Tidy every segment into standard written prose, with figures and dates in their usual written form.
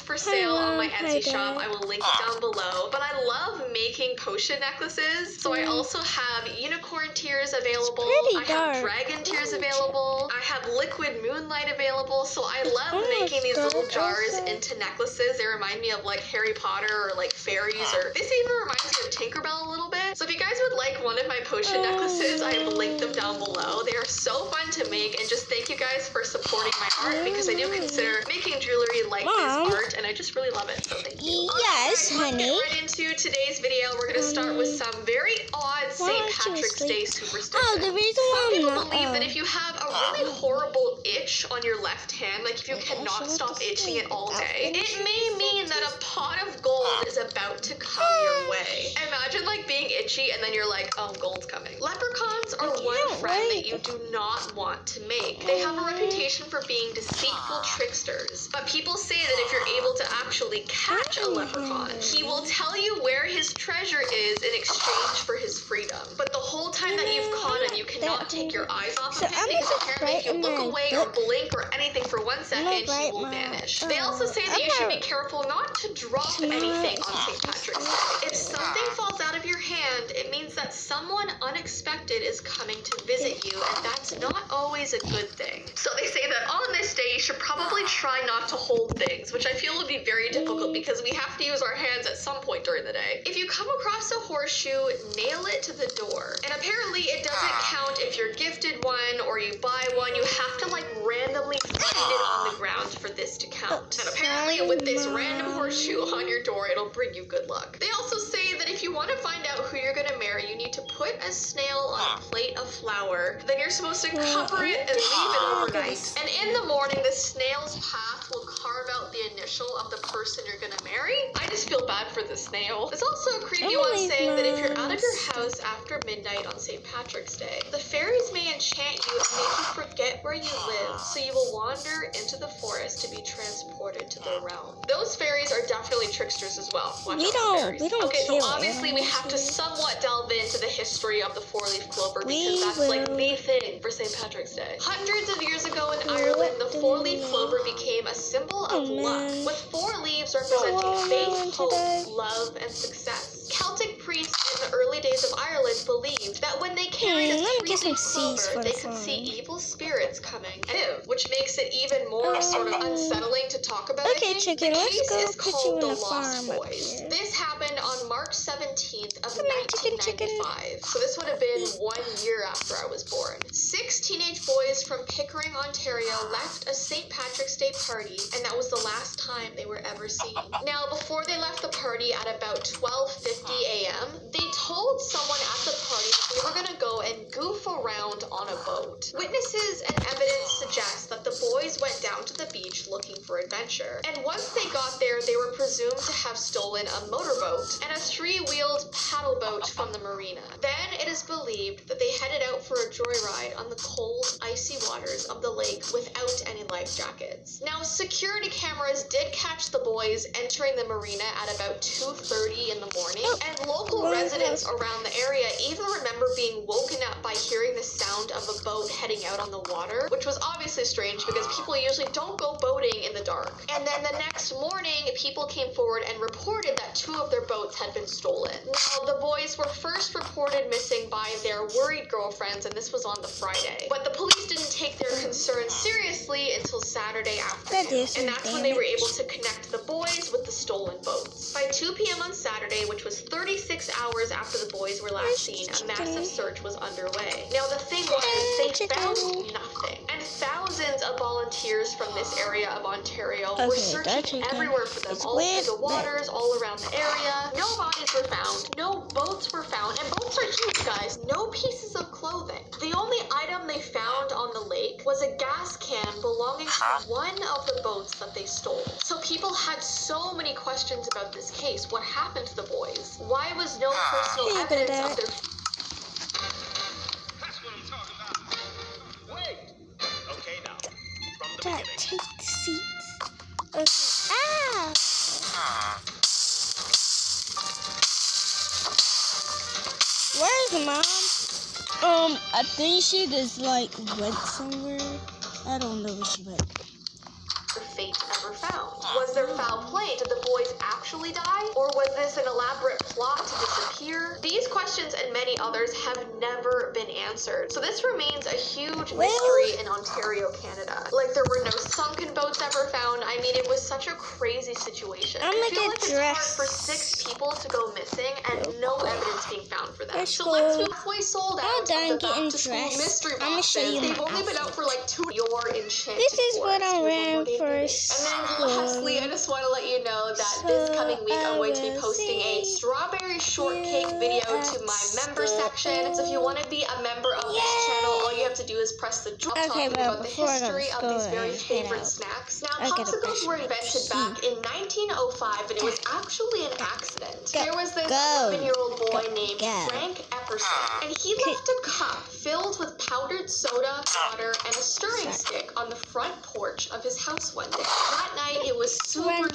for sale on my Etsy shop. I will link it down below. But I love making potion necklaces. So I also have unicorn tears available. I have dragon tears available. I have liquid moonlight available. So I love making these little jars into necklaces. They remind me of like Harry Potter or like fairies, or this even reminds me of Tinkerbell a little bit. So if you guys would like one of my potion necklaces, I have linked them down below. They are so fun to make, and just thank you guys for supporting my art, because I do consider making jewelry like this art, and I just really love it. So thank you. Yes, honey. Let's get right into today's video. We're gonna start with some very odd St. Patrick's Day superstitions. The reason why some people believe that if you have a really horrible itch on your left hand, like if you cannot stop itching it all day, it may mean that a pot of gold is about to come your way. Imagine like being itchy and then you're like, oh, gold's coming. Leprechauns are one friend that you do not want to make. They have a reputation for being deceitful tricksters, but people say that if you're able to actually catch a leprechaun, he will tell you where his treasure is in exchange for his freedom. But the whole time that you've caught him, you cannot take your eyes off of him, because apparently if you look away or blink or anything for 1 second, he will vanish. They also say that you should be careful not to drop anything on St. Patrick's Day. If something falls out of your hand, it means that someone unexpected is coming to visit you, and that's not always a good thing. So they say that on this day, you should probably try not to hold things, which I feel would be very difficult because we have to use our hands at some point during the day. If you come across a horseshoe, nail it to the door. And apparently it doesn't count if you're gifted one or you buy one. You have to like randomly find it on the ground for this to count. And apparently with this random horseshoe on your door, it'll bring you good luck. They also say that if you want to find out who you're gonna marry, you need to put a snail on a plate of flour. Then you're supposed to cover it and leave it overnight. And in the morning, the snail's path will carve out the initial of the person you're gonna marry. I just feel bad for the snail. There's also a creepy one saying that if you're out of your house after midnight on St. Patrick's Day, the fairies may enchant you and make you forget where you live, so you will wander into the forest to be transported to their realm. Those fairies are definitely tricksters as well. Watch out for fairies. Okay, so obviously we have to somewhat delve into the history of the four-leaf clover, because that's like the thing for St. Patrick's Day. Hundreds of years ago in Ireland, the four-leaf clover became a symbol of luck, with 4 leaves representing faith, hope, love, and success. Celtic priests in the early days of Ireland believed that when they carried a 3-leaf clover, they could see evil spirits coming, which makes it even more sort of unsettling to talk about. Okay, chicken, let's go is called the Lost Boys. This happened on March 17th of 1995. So this would have been 1 year after I was born. 6 teenage boys from Pickering, Ontario left a St. Patrick's Day party, and that was the last time they were ever seen. Now, before they left the party at about 12:50 a.m., they told someone at the party that they were going to go and goof around on a boat. Witnesses and evidence suggest that the boys went down to the beach looking for adventure. And once they got there, they were presumed to have stolen a motorboat and a 3-wheeled paddle boat from the marina. Then it is believed that they headed out for a joyride on the cold, icy waters of the lake without any life jackets. Now, security cameras did catch the boys entering the marina at about 2:30 in the morning, and local residents around the area even remember being woken up by hearing the sound of a boat heading out on the water, which was obviously strange because people usually don't go boating in the dark. And then the next morning, people came forward and reported that 2 of their boats had been stolen. Now, the boys were first reported missing by their worried girlfriends, and this was on the Friday. But the police didn't take their concerns seriously until Saturday afternoon, and that's when they were able to connect the boys with the stolen boats. By 2 p.m. on Saturday, which was 36 hours after the boys were last seen, a massive search was underway. Now, the thing was, they found nothing, and thousands of volunteers from this area of Ontario were searching everywhere for them, all through the waters, all around the area. No bodies were found, no boats were found, and boats are huge, guys. No pieces of clothing. The only item they found on the lake was a gas can belonging to one of the boats that they stole. So people had so many questions about this case. What happened to the boys? Why was no personal evidence of their... That's what I'm talking about. Wait! Okay, now, from the beginning. Take the seats. Okay. Where's Mom? I think she just like went somewhere. I don't know where she went. The fate ever found? Was there foul play Was this an elaborate plot to disappear? These questions and many others have never been answered. So this remains a huge mystery in Ontario, Canada. Like, there were no sunken boats ever found. I mean, it was such a crazy situation. I'm I gonna feel get like it's dressed. hard for 6 people to go missing and no evidence being found for them. Let's So go. let's do halfway sold out I'm done of the getting back to school dressed. mystery I'm gonna show boxes. you They've my only been out outfit. for like 2 your enchanted This is what forest. I'm wearing for And then lastly, I just want to let you know that this coming week I'm going to be posting a strawberry shortcake video to my member section. So if you want to be a member of this channel, all you have to do is press the drop talking but about the before I history go, of these let's very go and favorite head out. snacks. Now, I gotta popsicles brush were my invented teeth. back in 1905, and it was actually an accident. Go. There was this Go. 11-year-old boy Go. named Go. Frank Epperson, and he left a cup filled with powdered soda, water, and a stirring stick on the front porch of his house one day. That night, it was super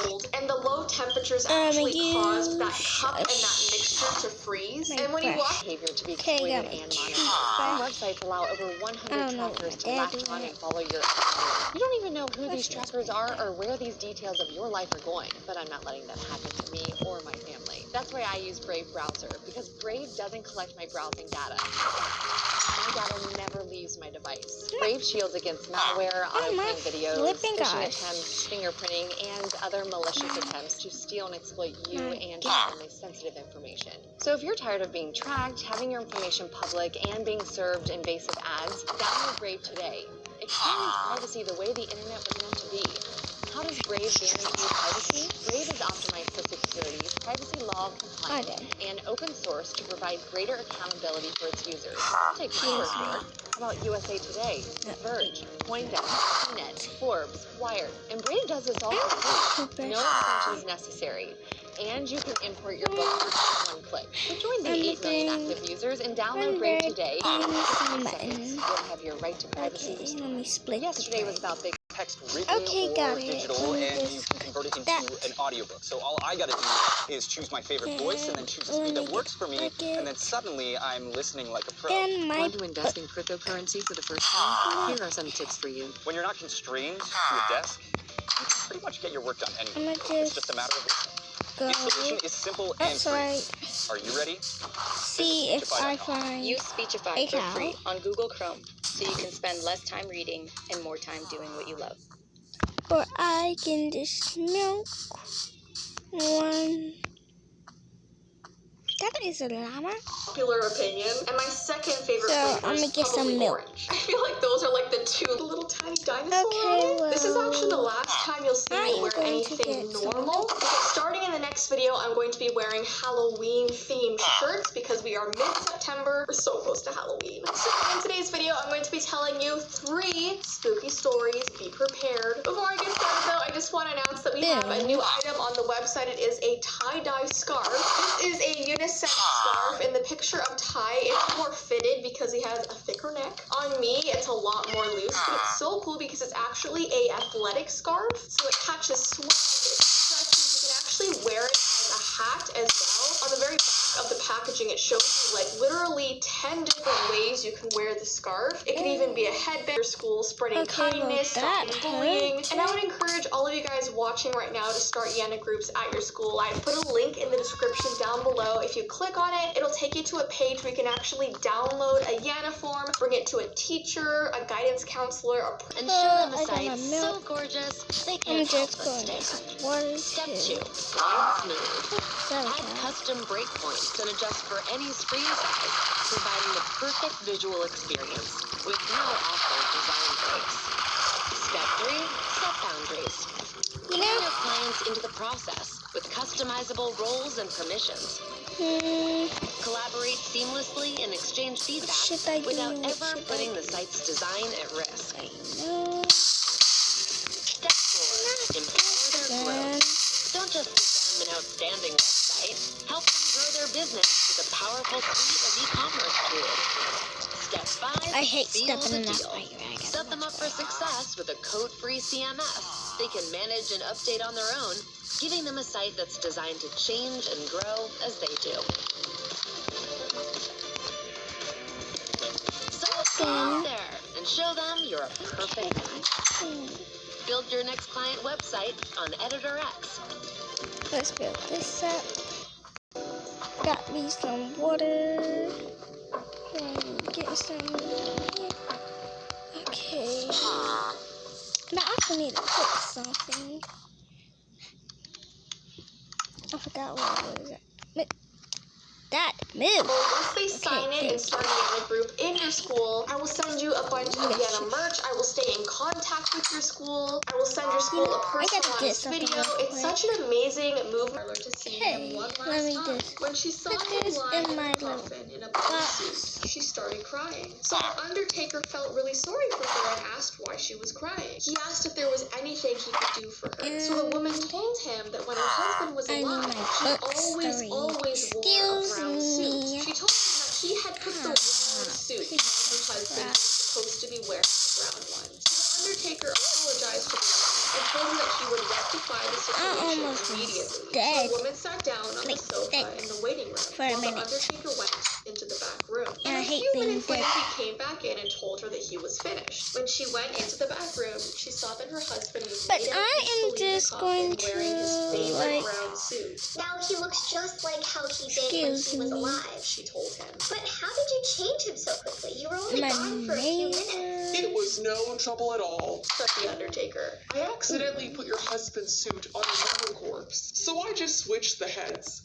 cold, and the low temperatures actually caused that cup and that mixture to freeze. My And when he brush. walked Behavior to be Okay, exploited got my and teeth monitored. brushed. Websites allow over I 100 don't know trackers what to my latch dad on did. and follow your activity. You don't even know who these trackers are or where these details of your life are going, but I'm not letting that happen to me or my family. That's why I use Brave Browser, because Brave doesn't collect my browsing data. My data never leaves my device. Brave shields against malware, autoplaying videos, flipping phishing gosh. attempts, fingerprinting, and other malicious attempts to steal and exploit you My and your family's sensitive information. So if you're tired of being tracked, having your information public, and being served invasive ads, download Brave today. Experience privacy the way the internet was meant to be. How does Brave guarantee privacy? Brave is optimized for security, privacy law compliant, and open source to provide greater accountability for its users. Don't take my word for it. How about USA Today, The Verge, CoinDesk, CNET, Forbes, Wired? And Brave does this all for free. No extensions necessary. And you can import your book for just one click. So join the 8 million active users and download Brave today. In 3 seconds, you'll have your right to privacy. Okay, let me split Yesterday was about big Text written Okay, or got it. digital, Let me and you just can convert it into that. an audiobook. So all I gotta do is choose my favorite voice and then choose a speed that works for me, and then suddenly I'm listening like a pro. Then my Want to invest in cryptocurrency for the first time? Here are some tips for you. When you're not constrained to a desk, you can pretty much get your work done anywhere. I'ma It's just a matter of go. The solution is simple and That's free. right. Are you ready? See if I find Use Speechify a for cow. free on Google Chrome so you can spend less time reading and more time doing what you love. or I can just milk one. That is a llama. popular opinion. And my second favorite So, flavor I'm is gonna get some probably milk. orange. I feel like those are like the two little tiny dinosaurs. Okay, This is actually the well, last time you'll see I me am wear going to anything get some normal. Because starting in the next video, I'm going to be wearing Halloween themed shirts because we are mid-September. We're so close to Halloween. So in today's video, I'm going to be telling you 3 spooky stories. Be prepared. Before I get started though, I just want to announce that we have a new item on the website. It is a tie-dye scarf. This is a unisex scarf. In the picture of Ty, it's more fitted because he has a thicker neck. On me, it's a lot more loose, but it's so cool because it's actually a athletic scarf. So it catches sweat, it stretches. You can actually wear it as a hat as well. On the very back of the packaging, it shows you like literally 10 different ways you can wear the scarf. It can even be a headband for school, spreading Okay, well, kindness, that stopping bullying. hurts. And I would encourage all of you guys watching right now to start Yana groups at your school. I put a link in the description down below. If you click on it, it'll take you to a page where you can actually download a Yana form, bring it to a teacher, a guidance counselor, or And show them a I got site my so milk. gorgeous they I'm can't help just but going stare. to water Step too. 2. Line smooth. Sorry, Add Cal. custom breakpoints and adjust for any screen size, providing the perfect visual experience with no awkward design breaks. Step 3. Set boundaries. You Bring know, your clients into the process with customizable roles and permissions. Collaborate seamlessly and exchange feedback should I do? without What ever should putting I the site's design at risk. No. Step 4. Empower their growth. Then, Don't just give them an outstanding website. Help them grow their business with a powerful suite of e-commerce tools. Step 5. I hate seal stepping in the that deal. fight. I gotta Set them up for success with a code-free CMS they can manage and update on their own, giving them a site that's designed to change and grow as they do. So go out there and show them you're a perfect match. Build your next client website on Editor X. Let's build this up. Got me some water. Get some. Okay. But I also need to cook something. I forgot what it was. Dad, move. Well, once they sign it and start a Yana group in your school, I will send you a bunch of Yana merch. I will stay in contact with your school. I will send your school a personalized video. It's such an amazing movement to see him one last time. When she saw him lying in a coffin in a blue suit, she started crying. So the Undertaker felt really sorry for her and asked why she was crying. He asked if there was anything he could do for her. So the woman told him that when her husband was alive, he always wore a brown suit. She told him that he had put the wrong suit on her husband was supposed to be wearing the brown one. So the Undertaker apologized to the woman and told him that he would rectify the situation immediately. So the woman sat down on the sofa in the waiting room while the Undertaker went into the back room. And a few minutes later, he came back in and told her that he was finished. When she went into the back room, she saw that her husband was But laid out I am peacefully in the just coffin going wearing his to, favorite brown suit. Now he looks just like how he did when he was alive. She told him. But how did you change him so quickly? You were only gone for a few minutes. It was no trouble at all. Said the Undertaker. I accidentally put your husband's suit on another corpse, so I just switched the heads.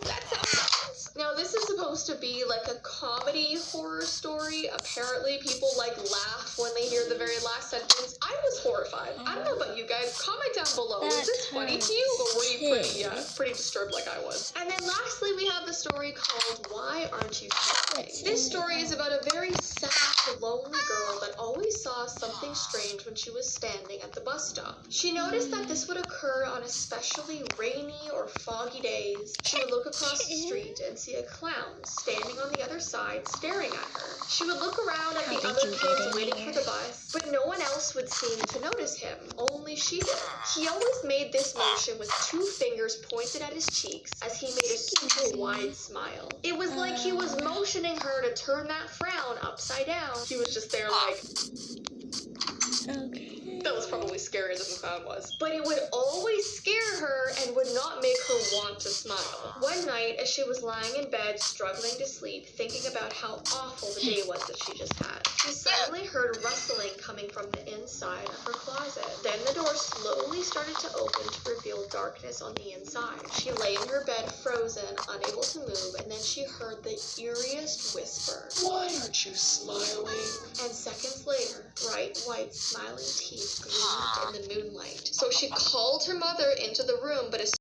That's how it happens. Now, this is supposed to be like a comedy horror story. Apparently, people like laugh when they hear the very last sentence. I was horrified. I don't know about you guys. Comment down below. Was this funny to you, or were you pretty disturbed like I was? And then lastly, we have the story called Why Aren't You Sleeping? This story is about a very sad, lonely girl that always saw something strange when she was standing at the bus stop. She noticed that this would occur on especially rainy or foggy days. She would look across the street and see a clown standing on the other side staring at her. She would look around at the other kids waiting for the bus, but no one else would seem to notice him. Only she did. He always made this motion with 2 fingers pointed at his cheeks as he made a super wide smile. It was like he was motioning her to turn that frown upside down. He was just there like... Okay. That was probably scarier than the clown was. But it would always scare her and would not make her want to smile. One night, as she was lying in bed, struggling to sleep, thinking about how awful the day was that she just had, she suddenly heard rustling coming from the inside of her closet. Then the door slowly started to open to reveal darkness on the inside. She lay in her bed, frozen, unable to move, and then she heard the eeriest whisper. Why aren't you smiling? And seconds later, bright white smiling teeth gleamed in the moonlight. So she called her mother into the room, but as